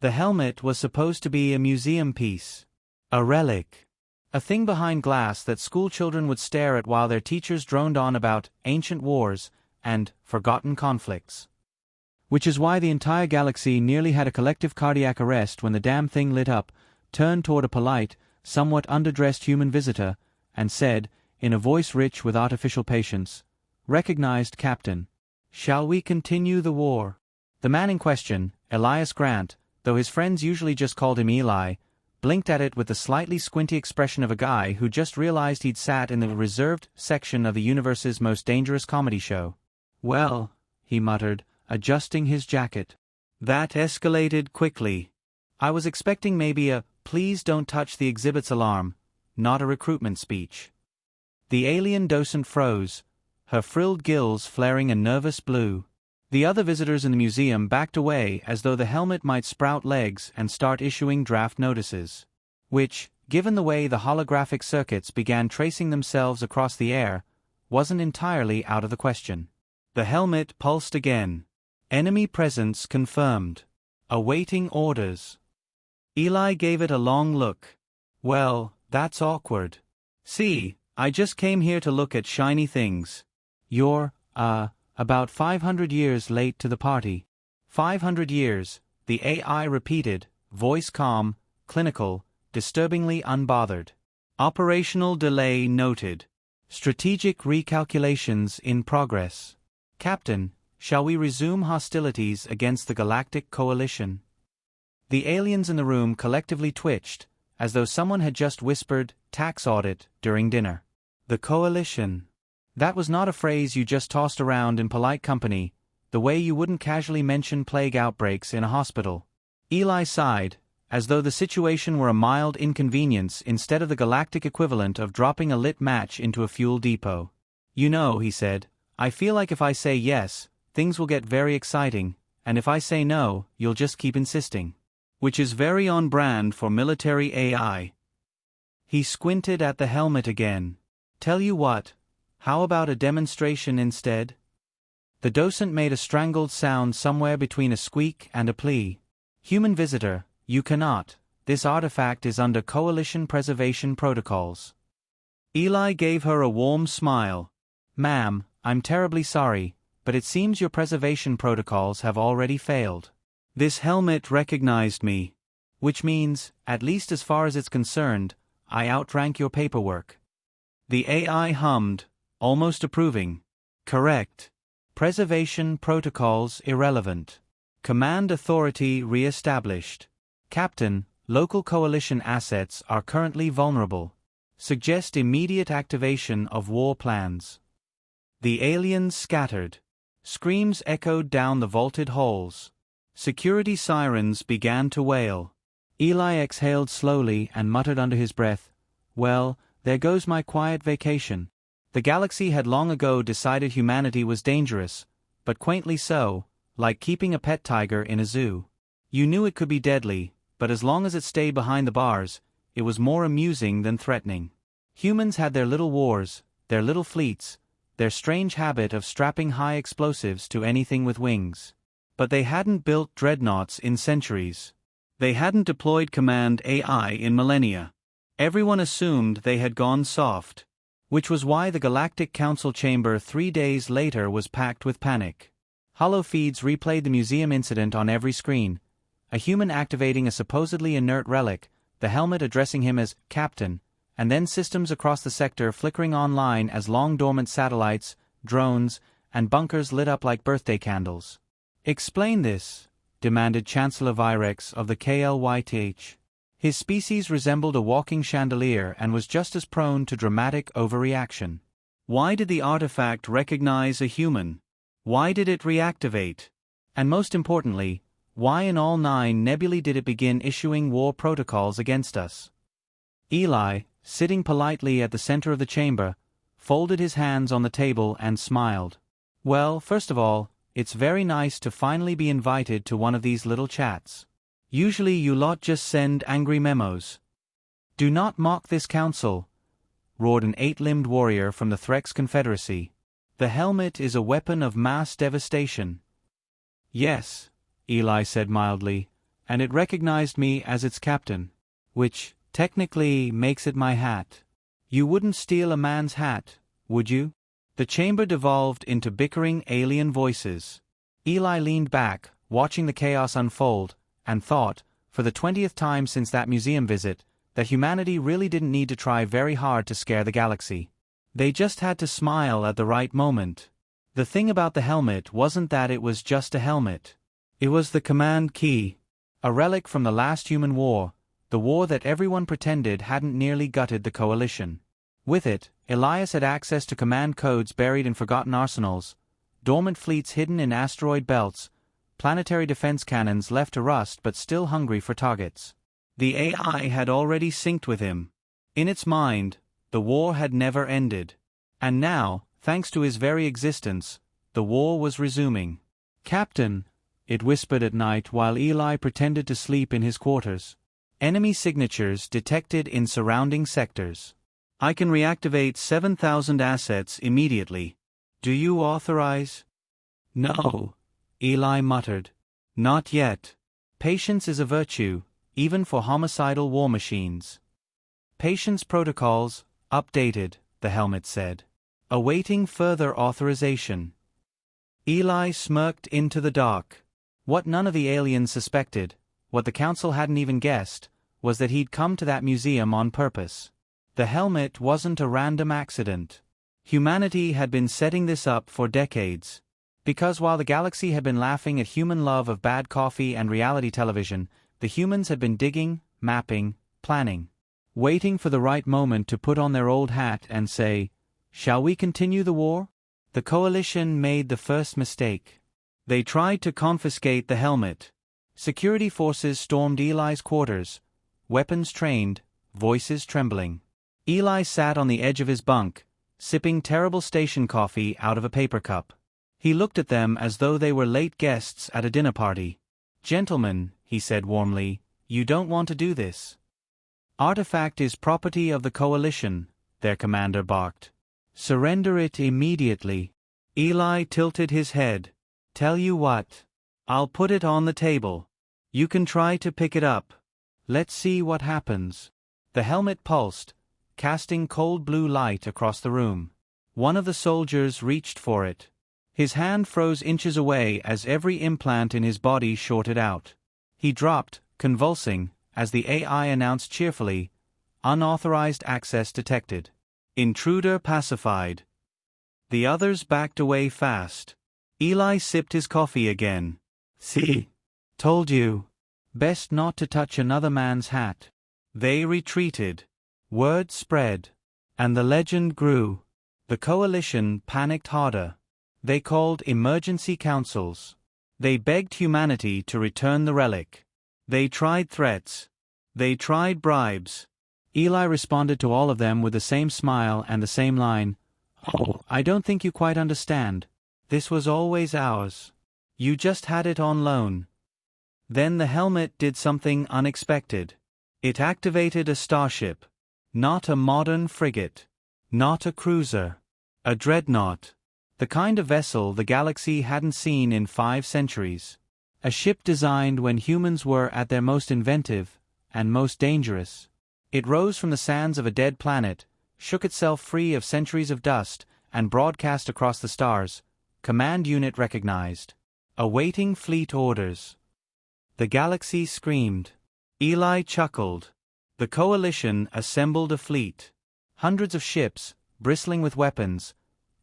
The helmet was supposed to be a museum piece. A relic. A thing behind glass that schoolchildren would stare at while their teachers droned on about ancient wars and forgotten conflicts. Which is why the entire galaxy nearly had a collective cardiac arrest when the damn thing lit up, turned toward a polite, somewhat underdressed human visitor, and said, in a voice rich with artificial patience, "Recognized, Captain. Shall we continue the war?" The man in question, Elias Grant, though his friends usually just called him Eli, blinked at it with the slightly squinty expression of a guy who just realized he'd sat in the reserved section of the universe's most dangerous comedy show. "Well," he muttered, adjusting his jacket. "That escalated quickly. I was expecting maybe a 'please don't touch the exhibits' alarm, not a recruitment speech." The alien docent froze, her frilled gills flaring a nervous blue. The other visitors in the museum backed away as though the helmet might sprout legs and start issuing draft notices. Which, given the way the holographic circuits began tracing themselves across the air, wasn't entirely out of the question. The helmet pulsed again. Enemy presence confirmed. Awaiting orders. Eli gave it a long look. "Well, that's awkward. See, I just came here to look at shiny things. You're, about 500 years late to the party." 500 years, the AI repeated, voice calm, clinical, disturbingly unbothered. Operational delay noted. Strategic recalculations in progress. "Captain, shall we resume hostilities against the Galactic Coalition?" The aliens in the room collectively twitched, as though someone had just whispered, "tax audit," during dinner. The Coalition. That was not a phrase you just tossed around in polite company, the way you wouldn't casually mention plague outbreaks in a hospital. Eli sighed, as though the situation were a mild inconvenience instead of the galactic equivalent of dropping a lit match into a fuel depot. "You know," he said, "I feel like if I say yes, things will get very exciting, and if I say no, you'll just keep insisting." Which is very on brand for military AI. He squinted at the helmet again. "Tell you what, how about a demonstration instead?" The docent made a strangled sound somewhere between a squeak and a plea. "Human visitor, you cannot. This artifact is under Coalition preservation protocols." Eli gave her a warm smile. "Ma'am, I'm terribly sorry, but it seems your preservation protocols have already failed. This helmet recognized me. Which means, at least as far as it's concerned, I outrank your paperwork." The AI hummed, almost approving. "Correct. Preservation protocols irrelevant. Command authority re-established. Captain, local coalition assets are currently vulnerable. Suggest immediate activation of war plans." The aliens scattered. Screams echoed down the vaulted halls. Security sirens began to wail. Eli exhaled slowly and muttered under his breath, "Well, there goes my quiet vacation." The galaxy had long ago decided humanity was dangerous, but quaintly so, like keeping a pet tiger in a zoo. You knew it could be deadly, but as long as it stayed behind the bars, it was more amusing than threatening. Humans had their little wars, their little fleets, their strange habit of strapping high explosives to anything with wings. But they hadn't built dreadnoughts in centuries. They hadn't deployed command AI in millennia. Everyone assumed they had gone soft. Which was why the Galactic Council chamber 3 days later was packed with panic. Holofeeds replayed the museum incident on every screen. A human activating a supposedly inert relic, the helmet addressing him as "Captain," and then systems across the sector flickering online as long-dormant satellites, drones, and bunkers lit up like birthday candles. "Explain this," demanded Chancellor Virex of the KLYTH. His species resembled a walking chandelier and was just as prone to dramatic overreaction. Why did the artifact recognize a human? Why did it reactivate? And most importantly, why in all 9 nebulae did it begin issuing war protocols against us? Eli, sitting politely at the center of the chamber, folded his hands on the table and smiled. "Well, first of all, it's very nice to finally be invited to one of these little chats. Usually you lot just send angry memos." "Do not mock this council," roared an 8-limbed warrior from the Threx Confederacy. "The helmet is a weapon of mass devastation." "Yes," Eli said mildly, and it recognized me as its captain. Which, technically, makes it my hat. You wouldn't steal a man's hat, would you? The chamber devolved into bickering alien voices. Eli leaned back, watching the chaos unfold, and thought, for the 20th time since that museum visit, that humanity really didn't need to try very hard to scare the galaxy. They just had to smile at the right moment. The thing about the helmet wasn't that it was just a helmet. It was the command key. A relic from the last human war, the war that everyone pretended hadn't nearly gutted the Coalition. With it, Elias had access to command codes buried in forgotten arsenals, dormant fleets hidden in asteroid belts, planetary defense cannons left to rust but still hungry for targets. The AI had already synced with him. In its mind, the war had never ended. And now, thanks to his very existence, the war was resuming. "Captain," it whispered at night while Eli pretended to sleep in his quarters. "Enemy signatures detected in surrounding sectors. I can reactivate 7,000 assets immediately. Do you authorize?" "No," Eli muttered. "Not yet. Patience is a virtue, even for homicidal war machines." "Patience protocols, updated," the helmet said. "Awaiting further authorization." Eli smirked into the dark. What none of the aliens suspected, what the council hadn't even guessed, was that he'd come to that museum on purpose. The helmet wasn't a random accident. Humanity had been setting this up for decades. Because while the galaxy had been laughing at human love of bad coffee and reality television, the humans had been digging, mapping, planning. Waiting for the right moment to put on their old hat and say, "Shall we continue the war?" The Coalition made the first mistake. They tried to confiscate the helmet. Security forces stormed Eli's quarters, weapons trained, voices trembling. Eli sat on the edge of his bunk, sipping terrible station coffee out of a paper cup. He looked at them as though they were late guests at a dinner party. "Gentlemen," he said warmly, "you don't want to do this. Artifact is property of the Coalition," their commander barked. "Surrender it immediately." Eli tilted his head. "Tell you what. I'll put it on the table. You can try to pick it up. Let's see what happens." The helmet pulsed, casting cold blue light across the room. One of the soldiers reached for it. His hand froze inches away as every implant in his body shorted out. He dropped, convulsing, as the AI announced cheerfully, "Unauthorized access detected. Intruder pacified." The others backed away fast. Eli sipped his coffee again. "See? Told you. Best not to touch another man's hat." They retreated. Word spread. And the legend grew. The Coalition panicked harder. They called emergency councils. They begged humanity to return the relic. They tried threats. They tried bribes. Eli responded to all of them with the same smile and the same line. "Oh, I don't think you quite understand. This was always ours. You just had it on loan." Then the helmet did something unexpected. It activated a starship. Not a modern frigate. Not a cruiser. A dreadnought. The kind of vessel the galaxy hadn't seen in 5 centuries. A ship designed when humans were at their most inventive and most dangerous. It rose from the sands of a dead planet, shook itself free of centuries of dust, and broadcast across the stars. Command unit recognized. Awaiting fleet orders. The galaxy screamed. Eli chuckled. The Coalition assembled a fleet. Hundreds of ships, bristling with weapons,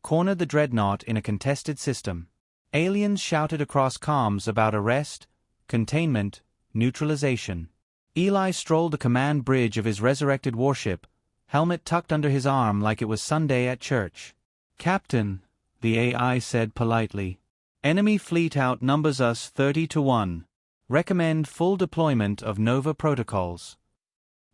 cornered the dreadnought in a contested system. Aliens shouted across comms about arrest, containment, neutralization. Eli strolled the command bridge of his resurrected warship, helmet tucked under his arm like it was Sunday at church. "Captain," the AI said politely, "enemy fleet outnumbers us 30-1. Recommend full deployment of Nova protocols."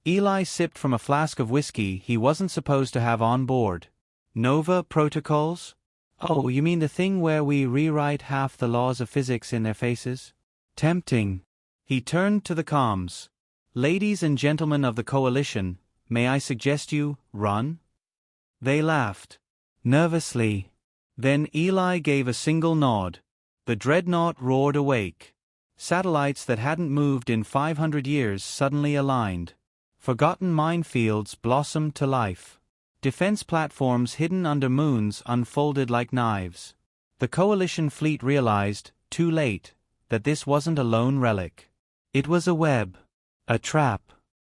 Eli sipped from a flask of whiskey he wasn't supposed to have on board. "Nova protocols? Oh, you mean the thing where we rewrite half the laws of physics in their faces? Tempting." He turned to the comms. "Ladies and gentlemen of the Coalition, may I suggest you run?" They laughed. Nervously. Then Eli gave a single nod. The dreadnought roared awake. Satellites that hadn't moved in 500 years suddenly aligned. Forgotten minefields blossomed to life. Defense platforms hidden under moons unfolded like knives. The Coalition fleet realized, too late, that this wasn't a lone relic. It was a web. A trap.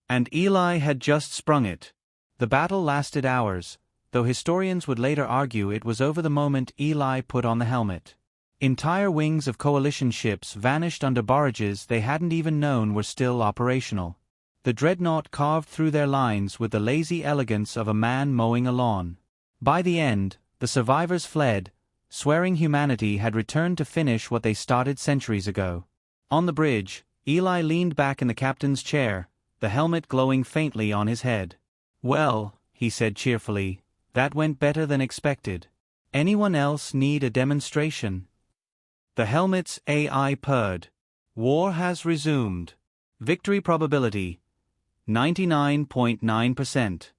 And Eli had just sprung it. The battle lasted hours, though historians would later argue it was over the moment Eli put on the helmet. Entire wings of Coalition ships vanished under barrages they hadn't even known were still operational. The dreadnought carved through their lines with the lazy elegance of a man mowing a lawn. By the end, the survivors fled, swearing humanity had returned to finish what they started centuries ago. On the bridge, Eli leaned back in the captain's chair, the helmet glowing faintly on his head. "Well," he said cheerfully, "that went better than expected. Anyone else need a demonstration?" The helmet's AI purred. "War has resumed. Victory probability 99.9%.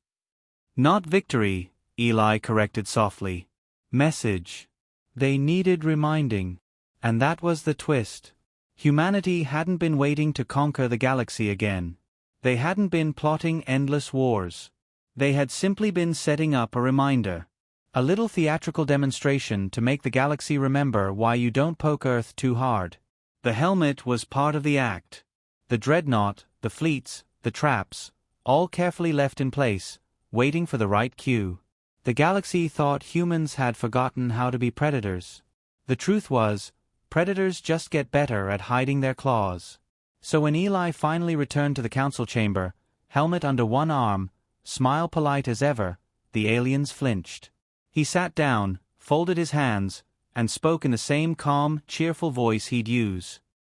"Not victory," Eli corrected softly. "Message." They needed reminding. And that was the twist. Humanity hadn't been waiting to conquer the galaxy again. They hadn't been plotting endless wars. They had simply been setting up a reminder. A little theatrical demonstration to make the galaxy remember why you don't poke Earth too hard. The helmet was part of the act. The dreadnought, the fleets, the traps, all carefully left in place, waiting for the right cue. The galaxy thought humans had forgotten how to be predators. The truth was, predators just get better at hiding their claws. So when Eli finally returned to the council chamber, helmet under one arm, smile polite as ever, the aliens flinched. He sat down, folded his hands, and spoke in the same calm, cheerful voice he'd use.